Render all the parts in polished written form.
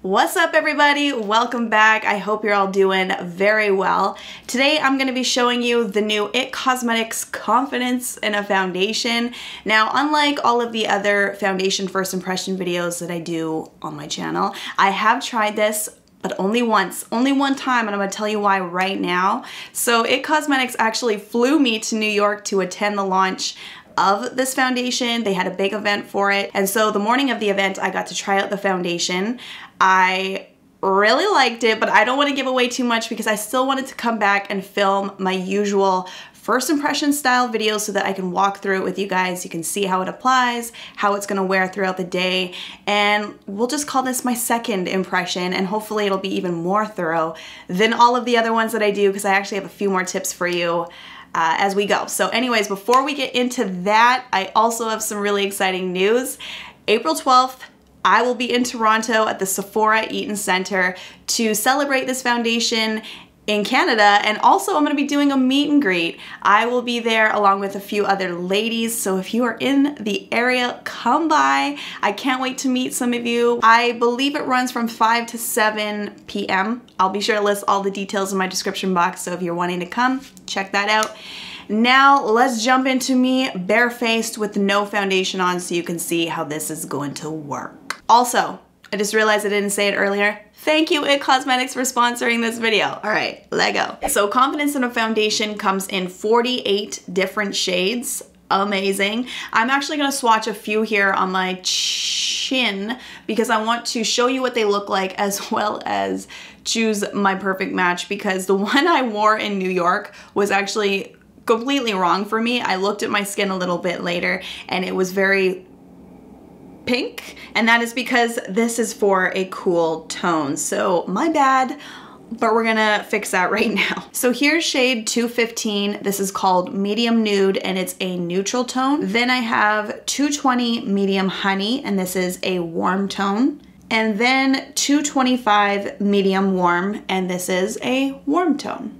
What's up everybody? Welcome back. I hope you're all doing very well. Today I'm going to be showing you the new IT Cosmetics Confidence in a Foundation. Now, unlike all of the other foundation first impression videos that I do on my channel, I have tried this but only once, only one time, and I'm gonna tell you why right now. So IT Cosmetics actually flew me to New York to attend the launch of this foundation. They had a big event for it. And so the morning of the event, I got to try out the foundation. I really liked it, but I don't want to give away too much because I still wanted to come back and film my usual first impression style videos so that I can walk through it with you guys. You can see how it applies, how it's gonna wear throughout the day, and we'll just call this my second impression, and hopefully it'll be even more thorough than all of the other ones that I do because I actually have a few more tips for you as we go. So anyways, before we get into that, I also have some really exciting news. April 12th, I will be in Toronto at the Sephora Eaton Centre to celebrate this foundation in Canada, and also I'm going to be doing a meet and greet. I will be there along with a few other ladies, so if you are in the area, come by. I can't wait to meet some of you. I believe it runs from 5 to 7 p.m. I'll be sure to list all the details in my description box, so if you're wanting to come, check that out. Now let's jump into me barefaced with no foundation on so you can see how this is going to work. Also, I just realized I didn't say it earlier. Thank you, IT Cosmetics, for sponsoring this video. All right, let go. So Confidence in a Foundation comes in 48 different shades. Amazing. I'm actually gonna swatch a few here on my chin because I want to show you what they look like as well as choose my perfect match, because the one I wore in New York was actually completely wrong for me. I looked at my skin a little bit later and it was very pink, and that is because this is for a cool tone. So my bad, but we're gonna fix that right now. So here's shade 215. This is called Medium Nude and it's a neutral tone. Then I have 220 Medium Honey, and this is a warm tone. And then 225 Medium Warm, and this is a warm tone.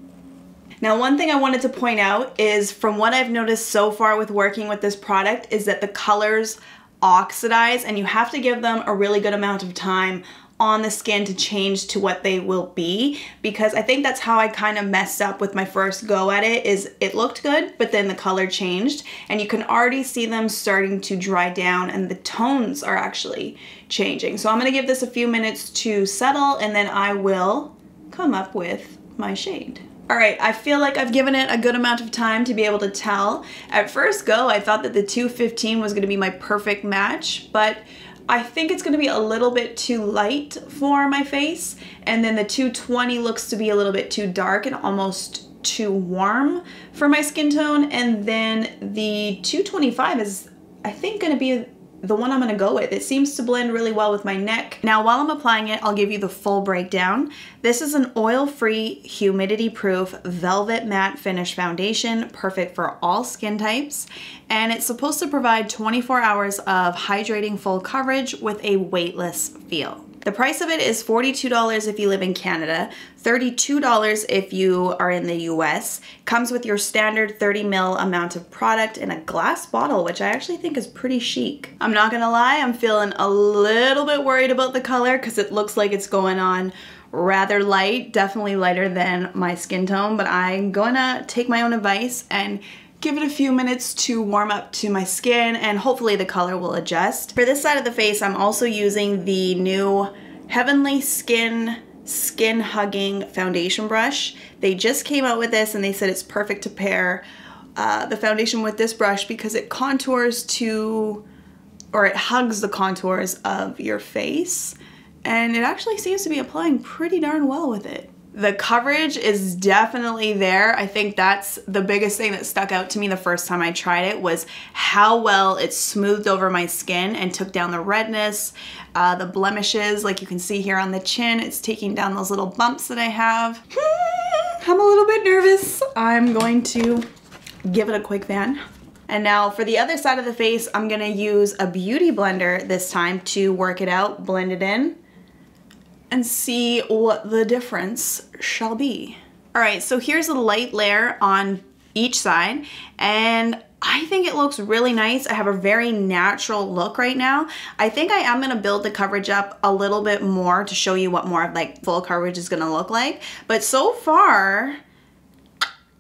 Now, one thing I wanted to point out is, from what I've noticed so far with working with this product, is that the colors oxidize and you have to give them a really good amount of time on the skin to change to what they will be, because I think that's how I kind of messed up with my first go at it. Is it looked good, but then the color changed and you can already see them starting to dry down and the tones are actually changing. So I'm gonna give this a few minutes to settle and then I will come up with my shade. All right, I feel like I've given it a good amount of time to be able to tell. At first go, I thought that the 215 was gonna be my perfect match, but I think it's gonna be a little bit too light for my face. And then the 220 looks to be a little bit too dark and almost too warm for my skin tone. And then the 225 is, I think, gonna be the one I'm gonna go with. It seems to blend really well with my neck. Now, while I'm applying it, I'll give you the full breakdown. This is an oil-free, humidity-proof, velvet matte finish foundation, perfect for all skin types. And it's supposed to provide 24 hours of hydrating full coverage with a weightless feel. The price of it is $42 if you live in Canada, $32 if you are in the US. Comes with your standard 30 ml amount of product in a glass bottle, which I actually think is pretty chic. I'm not gonna lie, I'm feeling a little bit worried about the color because it looks like it's going on rather light, definitely lighter than my skin tone, but I'm gonna take my own advice and give it a few minutes to warm up to my skin and hopefully the color will adjust. For this side of the face, I'm also using the new Heavenly Skin Hugging Foundation Brush. They just came out with this and they said it's perfect to pair the foundation with this brush because it contours to, or it hugs the contours of your face. And it actually seems to be applying pretty darn well with it. The coverage is definitely there. I think that's the biggest thing that stuck out to me the first time I tried it, was how well it smoothed over my skin and took down the redness, the blemishes, like you can see here on the chin. It's taking down those little bumps that I have. I'm a little bit nervous. I'm going to give it a quick fan. And now for the other side of the face, I'm gonna use a beauty blender this time to work it out, blend it in, and see what the difference shall be. All right, so here's a light layer on each side, and I think it looks really nice. I have a very natural look right now. I think I am gonna build the coverage up a little bit more to show you what more of like full coverage is gonna look like. But so far,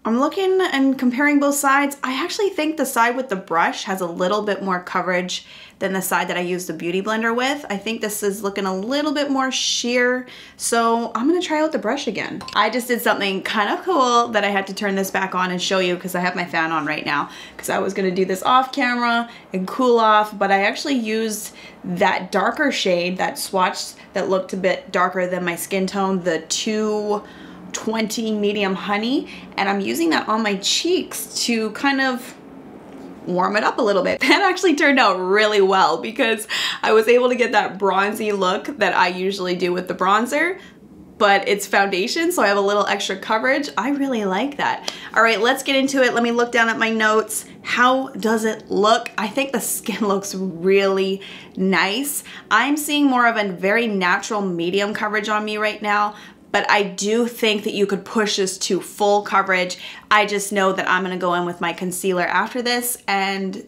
I'm looking and comparing both sides. I actually think the side with the brush has a little bit more coverage than the side that I used the Beauty Blender with. I think this is looking a little bit more sheer, so I'm gonna try out the brush again. I just did something kind of cool that I had to turn this back on and show you because I have my fan on right now, because I was gonna do this off camera and cool off, but I actually used that darker shade, that swatch that looked a bit darker than my skin tone, the 220 Medium Honey, and I'm using that on my cheeks to kind of warm it up a little bit. That actually turned out really well because I was able to get that bronzy look that I usually do with the bronzer, but it's foundation, so I have a little extra coverage. I really like that. All right, let's get into it. Let me look down at my notes. How does it look? I think the skin looks really nice. I'm seeing more of a very natural medium coverage on me right now, but I do think that you could push this to full coverage. I just know that I'm gonna go in with my concealer after this and,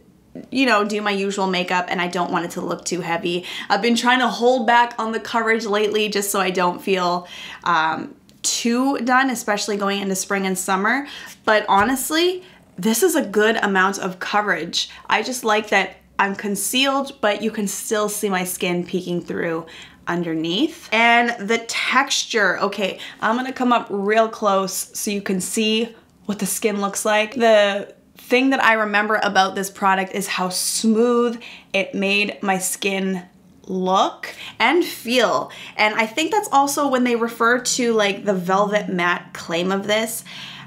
you know, do my usual makeup, and I don't want it to look too heavy. I've been trying to hold back on the coverage lately just so I don't feel too done, especially going into spring and summer. But honestly, this is a good amount of coverage. I just like that I'm concealed, but you can still see my skin peeking through underneath. And the texture, okay, I'm gonna come up real close so you can see what the skin looks like. The thing that I remember about this product is how smooth it made my skin look and feel. And I think that's also when they refer to like the velvet matte claim of this.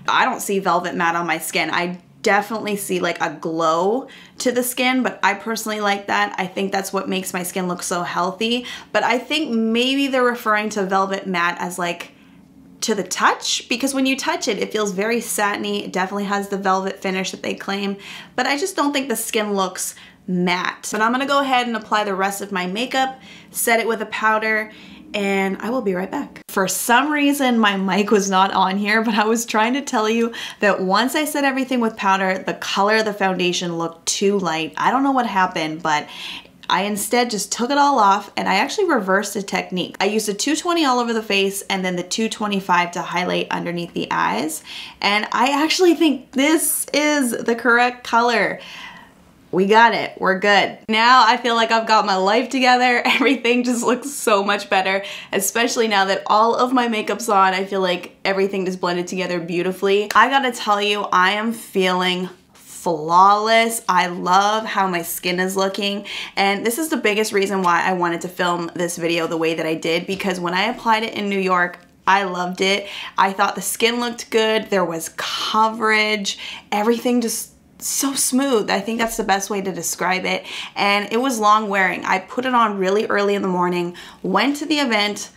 I don't see velvet matte on my skin. I definitely see like a glow to the skin, but I personally like that. I think that's what makes my skin look so healthy. But I think maybe they're referring to velvet matte as like to the touch, because when you touch it, it feels very satiny. It definitely has the velvet finish that they claim, but I just don't think the skin looks matte. But I'm gonna go ahead and apply the rest of my makeup, set it with a powder, and I will be right back. For some reason, my mic was not on here, but I was trying to tell you that once I set everything with powder, the color of the foundation looked too light. I don't know what happened, but I instead just took it all off, and I actually reversed the technique. I used a 220 all over the face and then the 225 to highlight underneath the eyes. And I actually think this is the correct color. We got it, we're good. Now I feel like I've got my life together. Everything just looks so much better, especially now that all of my makeup's on. I feel like everything just blended together beautifully. I gotta tell you, I am feeling flawless. I love how my skin is looking, and this is the biggest reason why I wanted to film this video the way that I did, because when I applied it in New York, I loved it. I thought the skin looked good, there was coverage, everything just so smooth. I think that's the best way to describe it. And it was long wearing. I put it on really early in the morning, went to the event,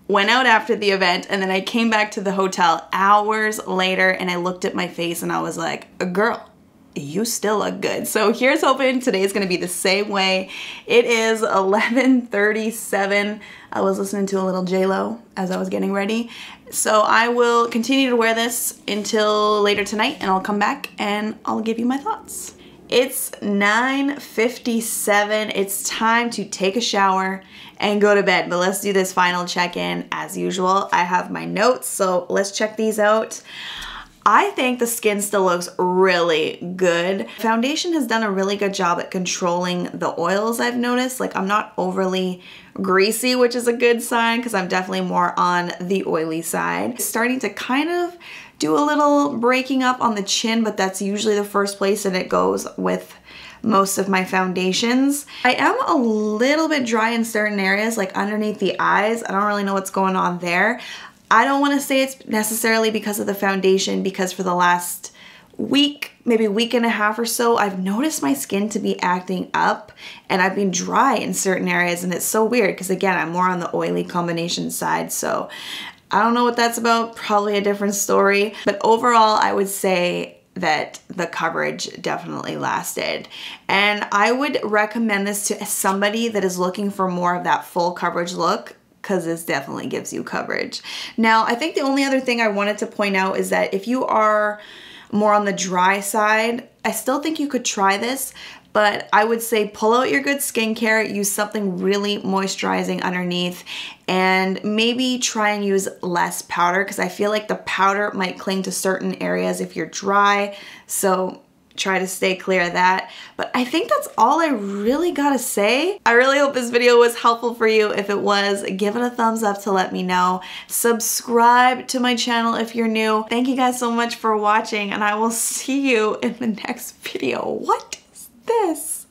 went out after the event, and then I came back to the hotel hours later and I looked at my face and I was like, girl, you still look good. So here's hoping today is gonna be the same way. It is 11:37. I was listening to a little J-Lo as I was getting ready. So I will continue to wear this until later tonight, and I'll come back and I'll give you my thoughts. It's 9:57. It's time to take a shower and go to bed, but let's do this final check-in as usual. I have my notes, so let's check these out. I think the skin still looks really good. Foundation has done a really good job at controlling the oils, I've noticed. Like, I'm not overly greasy, which is a good sign because I'm definitely more on the oily side. It's starting to kind of do a little breaking up on the chin, but that's usually the first place that it goes with most of my foundations. I am a little bit dry in certain areas, like underneath the eyes. I don't really know what's going on there. I don't want to say it's necessarily because of the foundation, because for the last week, maybe week and a half or so, I've noticed my skin to be acting up and I've been dry in certain areas, and it's so weird because again, I'm more on the oily combination side, so I don't know what that's about, probably a different story. But overall, I would say that the coverage definitely lasted. And I would recommend this to somebody that is looking for more of that full coverage look, because this definitely gives you coverage. Now, I think the only other thing I wanted to point out is that if you are more on the dry side, I still think you could try this, but I would say pull out your good skincare, use something really moisturizing underneath, and maybe try and use less powder because I feel like the powder might cling to certain areas if you're dry. So try to stay clear of that. But I think that's all I really gotta say. I really hope this video was helpful for you. If it was, give it a thumbs up to let me know. Subscribe to my channel if you're new. Thank you guys so much for watching, and I will see you in the next video. What is this?